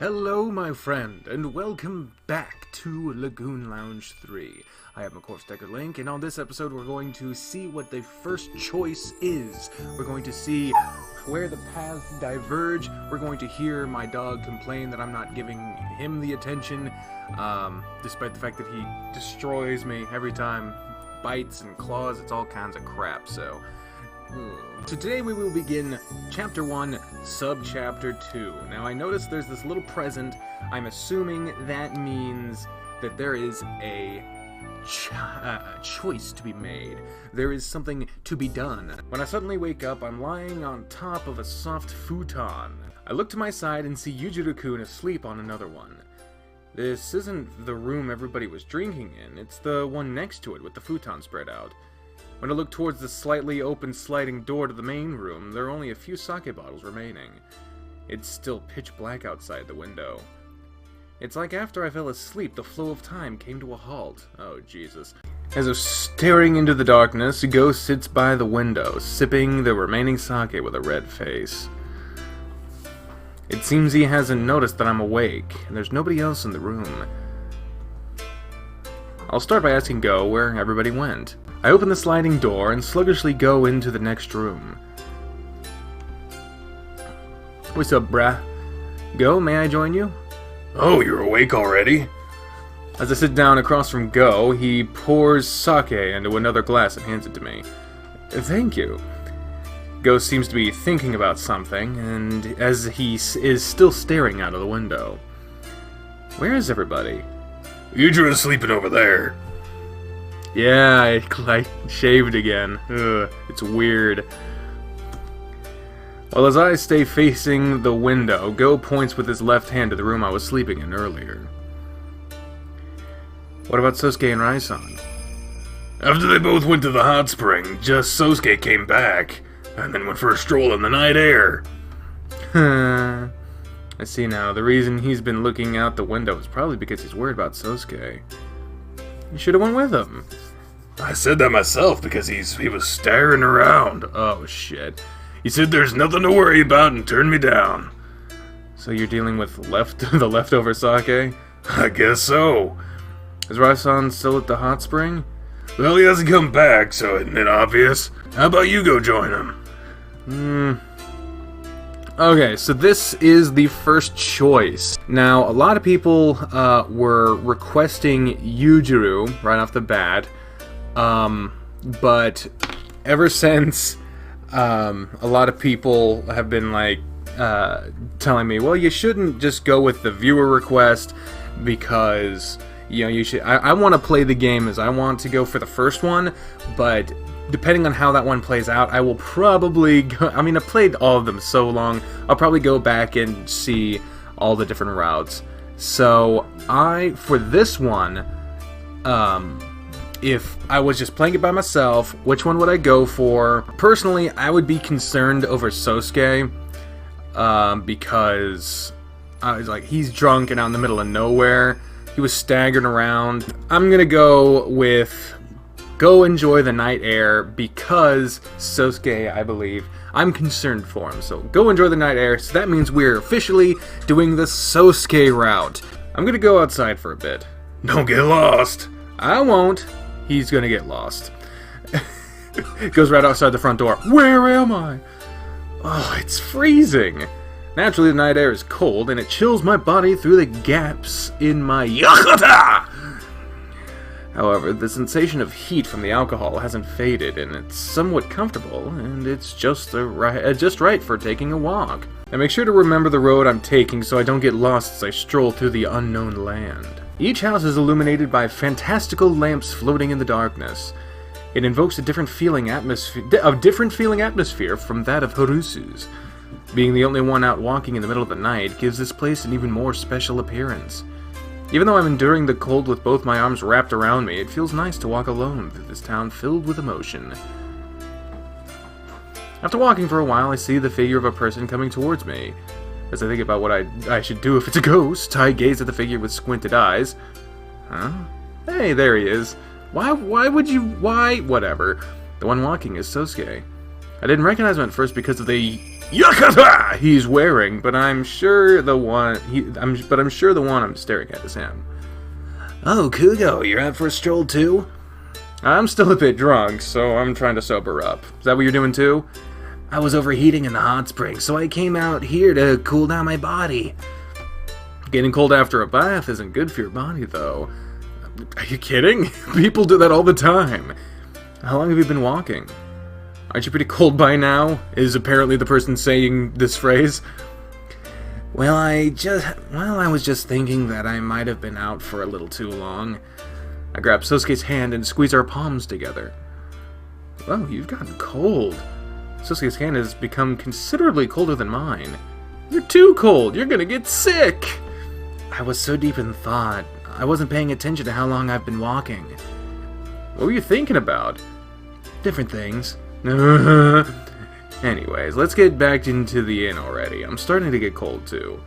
Hello, my friend, and welcome back to Lagoon Lounge 3. I am McCordy Link, and on this episode we're going to see what the first choice is. We're going to see where the paths diverge. We're going to hear my dog complain that I'm not giving him the attention, despite the fact that he destroys me every time. Bites and claws, it's all kinds of crap, so today we will begin Chapter 1, Sub-Chapter 2. Now I noticed there's this little present. I'm assuming that means that there is a choice to be made. There is something to be done. When I suddenly wake up, I'm lying on top of a soft futon. I look to my side and see Yujiro-kun asleep on another one. This isn't the room everybody was drinking in, it's the one next to it with the futon spread out. When I look towards the slightly open sliding door to the main room, there are only a few sake bottles remaining. It's still pitch black outside the window. It's like after I fell asleep, the flow of time came to a halt. Oh, Jesus. As if staring into the darkness, Go sits by the window, sipping the remaining sake with a red face. It seems he hasn't noticed that I'm awake, and there's nobody else in the room. I'll start by asking Go where everybody went. I open the sliding door and sluggishly go into the next room. What's up, brah? Go, may I join you? Oh, you're awake already? As I sit down across from Go, he pours sake into another glass and hands it to me. Thank you. Go seems to be thinking about something, and as he is still staring out of the window. Where is everybody? Yujiro's sleeping over there. Yeah, I shaved again. Ugh, it's weird. Well, as I stay facing the window, Go points with his left hand to the room I was sleeping in earlier. What about Sosuke and Rai-san? After they both went to the hot spring, just Souske came back, and then went for a stroll in the night air. I see now. The reason he's been looking out the window is probably because he's worried about Sosuke. You should have went with him. I said that myself because he was staring around. Oh, shit. He said there's nothing to worry about and turned me down. So you're dealing with the leftover sake? I guess so. Is Rai-san still at the hot spring? Well, he hasn't come back, so isn't it obvious? How about you go join him? Okay, so this is the first choice. Now, a lot of people were requesting Yujiro right off the bat, but ever since, a lot of people have been like telling me, well, you shouldn't just go with the viewer request because, you know, you should. I want to play the game as I want to go for the first one, but depending on how that one plays out, I will probably go, I mean, I've played all of them so long, I'll probably go back and see all the different routes. So, for this one, if I was just playing it by myself, which one would I go for? Personally, I would be concerned over Sosuke, because I was like, he's drunk and out in the middle of nowhere. He was staggering around. I'm gonna go with Go enjoy the night air because Sosuke, I believe, I'm concerned for him. So go enjoy the night air. So that means we're officially doing the Sosuke route. I'm gonna go outside for a bit. Don't get lost. I won't. He's gonna get lost. Goes right outside the front door. Where am I? Oh, it's freezing. Naturally, the night air is cold, and it chills my body through the gaps in my yakata. However, the sensation of heat from the alcohol hasn't faded, and it's somewhat comfortable, and it's just right for taking a walk. I make sure to remember the road I'm taking so I don't get lost as I stroll through the unknown land. Each house is illuminated by fantastical lamps floating in the darkness. It invokes a different feeling atmosphere from that of Harusu's. Being the only one out walking in the middle of the night gives this place an even more special appearance. Even though I'm enduring the cold with both my arms wrapped around me, it feels nice to walk alone through this town filled with emotion. After walking for a while, I see the figure of a person coming towards me. As I think about what I should do if it's a ghost, I gaze at the figure with squinted eyes. Huh? Hey, there he is. Why would you, whatever. The one walking is Sosuke. I didn't recognize him at first because of the Yakata! he's wearing, but I'm sure the one I'm sure the one I'm staring at is him. Oh, Kugo, you're out for a stroll too? I'm still a bit drunk, so I'm trying to sober up. Is that what you're doing too? I was overheating in the hot spring, so I came out here to cool down my body. Getting cold after a bath isn't good for your body, though. Are you kidding? People do that all the time. How long have you been walking? Aren't you pretty cold by now? Is apparently the person saying this phrase. Well, I was just thinking that I might have been out for a little too long. I grab Sosuke's hand and squeeze our palms together. Oh, you've gotten cold. Sosuke's hand has become considerably colder than mine. You're too cold. You're gonna get sick. I was so deep in thought, I wasn't paying attention to how long I've been walking. What were you thinking about? Different things. Anyways, let's get back into the inn already. I'm starting to get cold too.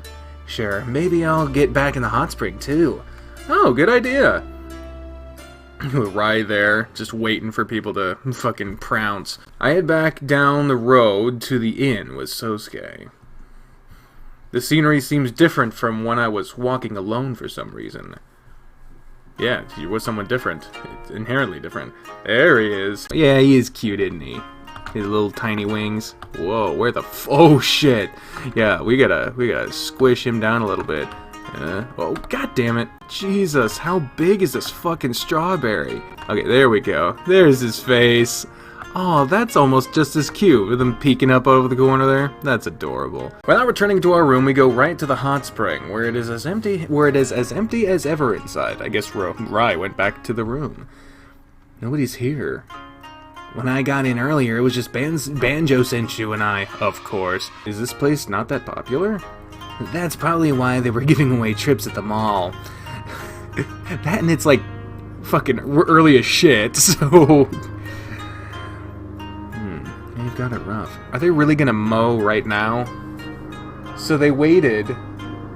Sure, maybe I'll get back in the hot spring too. Oh, good idea. Right there, just waiting for people to fucking prounce. I head back down the road to the inn with Souske. The scenery seems different from when I was walking alone for some reason. Yeah, you were someone different. It's inherently different. There he is. Yeah, he is cute, isn't he? His little tiny wings. Whoa, where the oh shit. Yeah, we gotta squish him down a little bit. Oh, god damn it. Jesus, how big is this fucking strawberry? Okay, there we go. There's his face. Oh, that's almost just as cute with him peeking up over the corner there. That's adorable. Without returning to our room, we go right to the hot spring, where it is as empty as ever inside. I guess Rai went back to the room. Nobody's here. When I got in earlier, it was just Banjo Senchu and I. Of course. Is this place not that popular? That's probably why they were giving away trips at the mall. That and it's like fucking early as shit, so... You've got it rough. Are they really gonna mow right now? So they waited.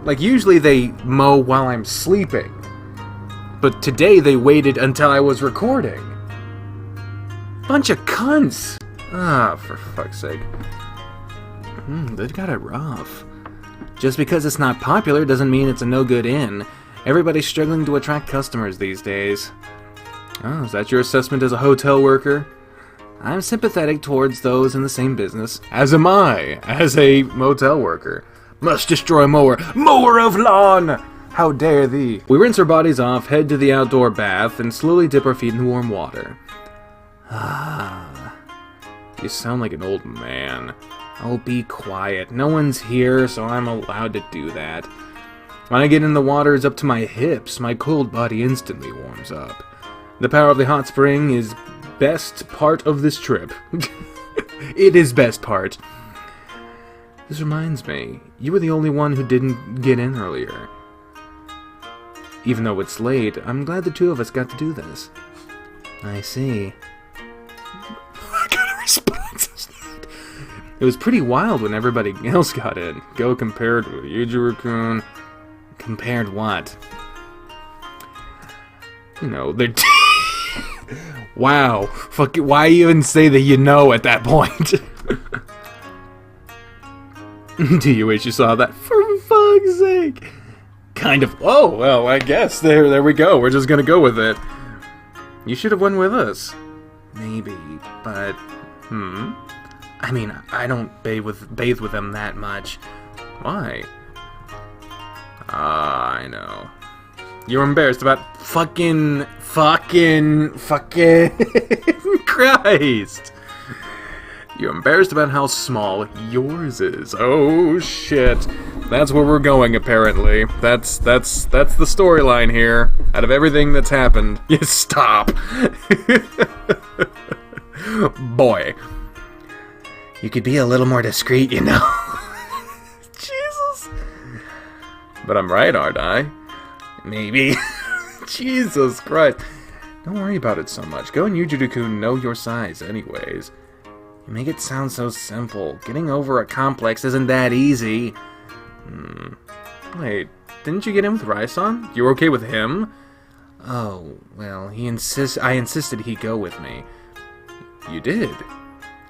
Like, usually they mow while I'm sleeping. But today they waited until I was recording. Bunch of cunts! Ah, for fuck's sake. They've got it rough. Just because it's not popular doesn't mean it's a no-good inn. Everybody's struggling to attract customers these days. Oh, is that your assessment as a hotel worker? I'm sympathetic towards those in the same business. As am I, as a motel worker. Must destroy mower. Mower of lawn! How dare thee! We rinse our bodies off, head to the outdoor bath, and slowly dip our feet in warm water. Ah. You sound like an old man. Oh, be quiet. No one's here, so I'm allowed to do that. When I get in the water is up to my hips, my cold body instantly warms up. The power of the hot spring is best part of this trip. It is best part. This reminds me, you were the only one who didn't get in earlier. Even though it's late, I'm glad the two of us got to do this. I see. What kind of response is that? It was pretty wild when everybody else got in. Go compared with Yujiro-kun. Compared what? You know, they're... Wow. Fuck it, why even say that you know at that point? Do you wish you saw that? For fuck's sake. Kind of. Oh, well, I guess. There we go. We're just gonna go with it. You should have went with us. Maybe, but... I mean, I don't bathe with them that much. Why? I know. You're embarrassed about fucking Christ. You're embarrassed about how small yours is. Oh shit. That's where we're going apparently. That's the storyline here. Out of everything that's happened. You stop. Boy. You could be a little more discreet, you know. Jesus. But I'm right, aren't I? Maybe. Jesus Christ. Don't worry about it so much. Go and Yujiro-kun know your size anyways. You make it sound so simple. Getting over a complex isn't that easy. Wait, didn't you get in with Rai-san? You were okay with him? Oh, well, I insisted he'd go with me. You did?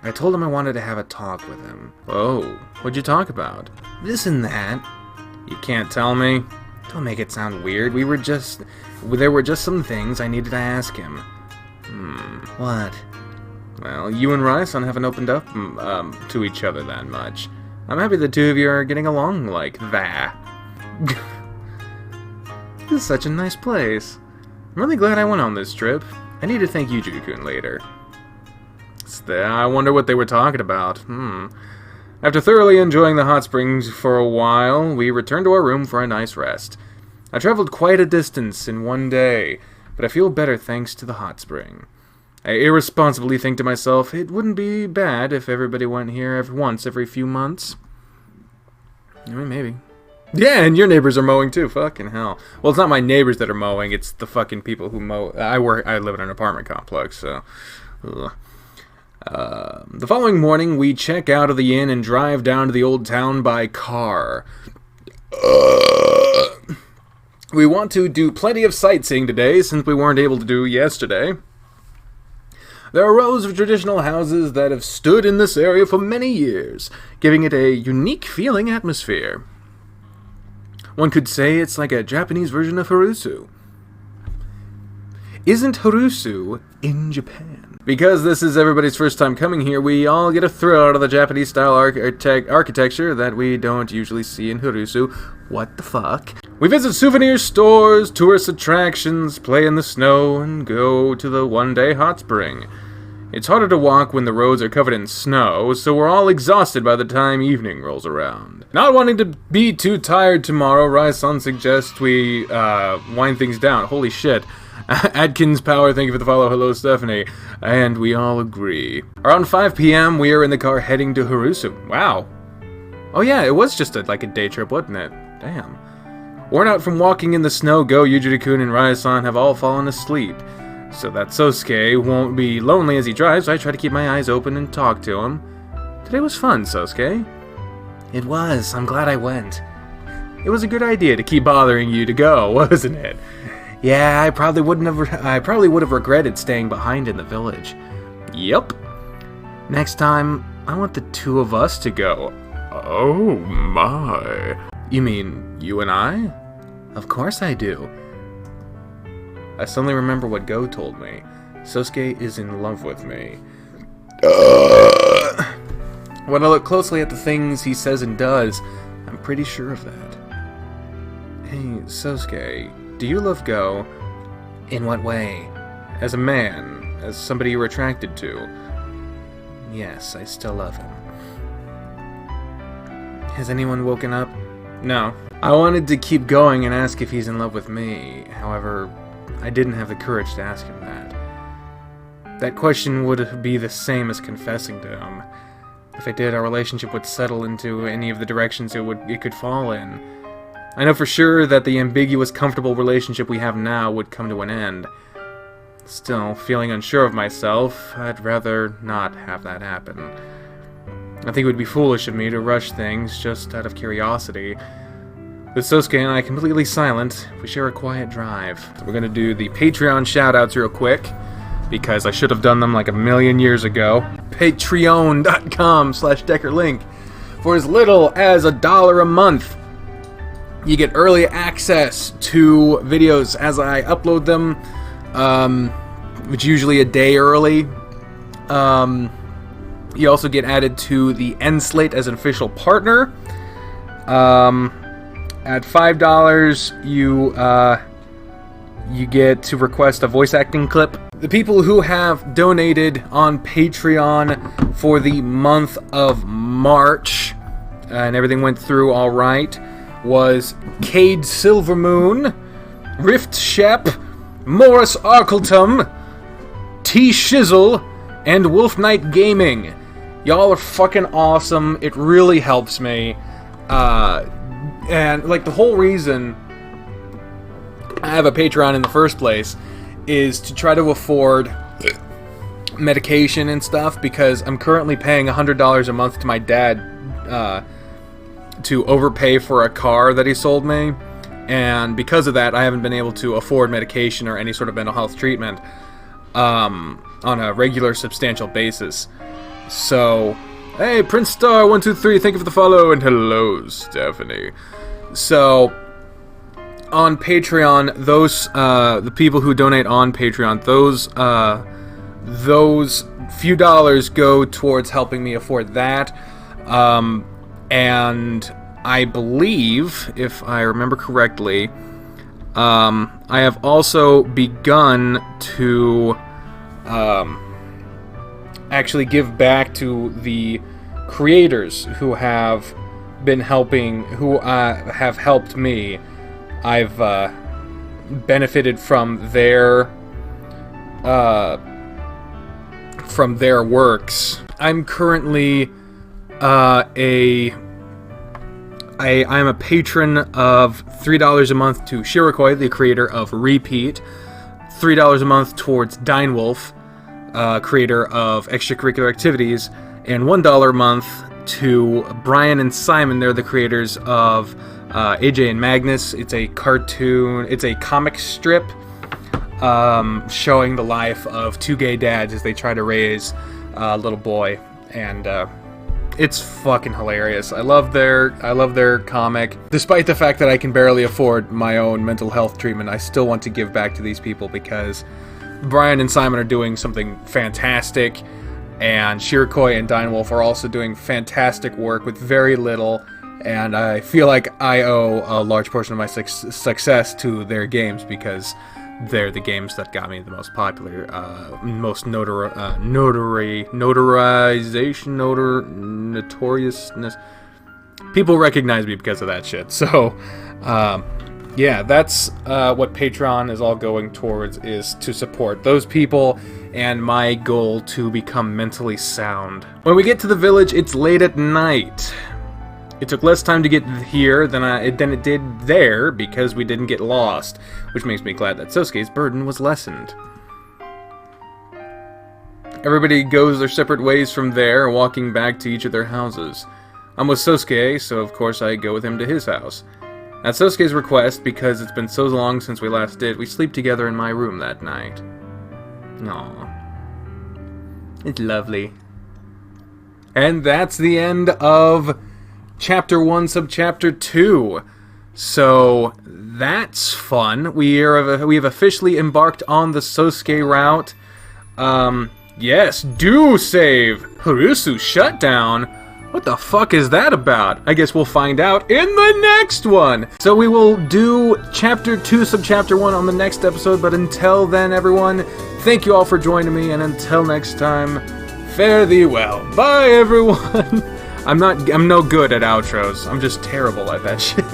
I told him I wanted to have a talk with him. Oh, what'd you talk about? This and that. You can't tell me? Don't make it sound weird. There were just some things I needed to ask him. What? Well, you and Ryson haven't opened up to each other that much. I'm happy the two of you are getting along like that. This is such a nice place. I'm really glad I went on this trip. I need to thank Yuji-kun later. I wonder what they were talking about. After thoroughly enjoying the hot springs for a while, we returned to our room for a nice rest. I traveled quite a distance in one day, but I feel better thanks to the hot spring. I irresponsibly think to myself, it wouldn't be bad if everybody went here once every few months. I mean, maybe. Yeah, and your neighbors are mowing too. Fucking hell. Well, it's not my neighbors that are mowing. It's the fucking people who mow. I live in an apartment complex, so. Ugh. The following morning, we check out of the inn and drive down to the old town by car. We want to do plenty of sightseeing today, since we weren't able to do yesterday. There are rows of traditional houses that have stood in this area for many years, giving it a unique feeling atmosphere. One could say it's like a Japanese version of Harusu. Isn't Harusu in Japan? Because this is everybody's first time coming here, we all get a thrill out of the Japanese-style architecture that we don't usually see in Harusu. What the fuck? We visit souvenir stores, tourist attractions, play in the snow, and go to the one-day hot spring. It's harder to walk when the roads are covered in snow, so we're all exhausted by the time evening rolls around. Not wanting to be too tired tomorrow, Rai-san suggests we wind things down. Holy shit. Adkins Power, thank you for the follow. Hello, Stephanie. And we all agree. Around 5 p.m., we are in the car heading to Harusu. Wow. Oh yeah, it was just a day trip, wasn't it? Damn. Worn out from walking in the snow, Go, Yujiri-kun, and Rai-san have all fallen asleep. So that Sosuke won't be lonely as he drives, I try to keep my eyes open and talk to him. Today was fun, Sosuke. It was. I'm glad I went. It was a good idea to keep bothering you to go, wasn't it? Yeah, I probably would have regretted staying behind in the village. Yep. Next time, I want the two of us to go. Oh my. You mean you and I? Of course I do. I suddenly remember what Go told me. Sosuke is in love with me. When I look closely at the things he says and does, I'm pretty sure of that. Hey, Sosuke, do you love Go? In what way? As a man, as somebody you're attracted to. Yes, I still love him. Has anyone woken up? No. I wanted to keep going and ask if he's in love with me. However, I didn't have the courage to ask him that. That question would be the same as confessing to him. If I did, our relationship would settle into any of the directions it could fall in. I know for sure that the ambiguous, comfortable relationship we have now would come to an end. Still, feeling unsure of myself, I'd rather not have that happen. I think it would be foolish of me to rush things just out of curiosity. With Sosuke and I completely silent, we share a quiet drive. So we're going to do the Patreon shoutouts real quick, because I should have done them like a million years ago. Patreon.com/DeckerLink. For as little as $1 a month, you get early access to videos as I upload them, which is usually a day early. You also get added to the End Slate as an official partner. At $5, you get to request a voice acting clip. The people who have donated on Patreon for the month of March, and everything went through all right, was Cade Silvermoon, Rift Shep, Morris Arkletum, T Shizzle, and Wolf Knight Gaming. Y'all are fucking awesome. It really helps me. And, like, the whole reason I have a Patreon in the first place is to try to afford medication and stuff, because I'm currently paying $100 a month to my dad to overpay for a car that he sold me. And because of that, I haven't been able to afford medication or any sort of mental health treatment on a regular, substantial basis. So, hey, Prince Star 123, thank you for the follow, and hello, Stephanie. So, on Patreon, those the people who donate on Patreon, those few dollars go towards helping me afford that. And I believe, if I remember correctly, I have also begun to actually give back to the creators who have been helping, who have helped me. I've benefited from their works. I'm currently I'm a patron of $3 a month to Shirokoi, the creator of Repeat, $3 a month towards Dinewolf, creator of Extracurricular Activities, and $1 a month to Brian and Simon. They're the creators of AJ and Magnus. It's a cartoon, it's a comic strip showing the life of two gay dads as they try to raise a little boy, and it's fucking hilarious. I love their comic. Despite the fact that I can barely afford my own mental health treatment, I still want to give back to these people because Brian and Simon are doing something fantastic, and Shirokoi and Dinewolf are also doing fantastic work with very little, and I feel like I owe a large portion of my success to their games because they're the games that got me the most popular, most notoriousness. People recognize me because of that shit. So, yeah, that's what Patreon is all going towards, is to support those people and my goal to become mentally sound. When we get to the village, it's late at night. It took less time to get here than it did there because we didn't get lost, which makes me glad that Sosuke's burden was lessened. Everybody goes their separate ways from there, walking back to each of their houses. I'm with Sosuke, so of course I go with him to his house. At Sosuke's request, because it's been so long since we last did, we sleep together in my room that night. Aww. It's lovely. And that's the end of Chapter 1, Subchapter 2. So, that's fun. We have officially embarked on the Sosuke route. Yes, do save! Harusu shutdown? What the fuck is that about? I guess we'll find out in the next one! So we will do Chapter 2, Subchapter 1 on the next episode, but until then, everyone, thank you all for joining me, and until next time, fare thee well. Bye, everyone! I'm no good at outros. I'm just terrible at that shit.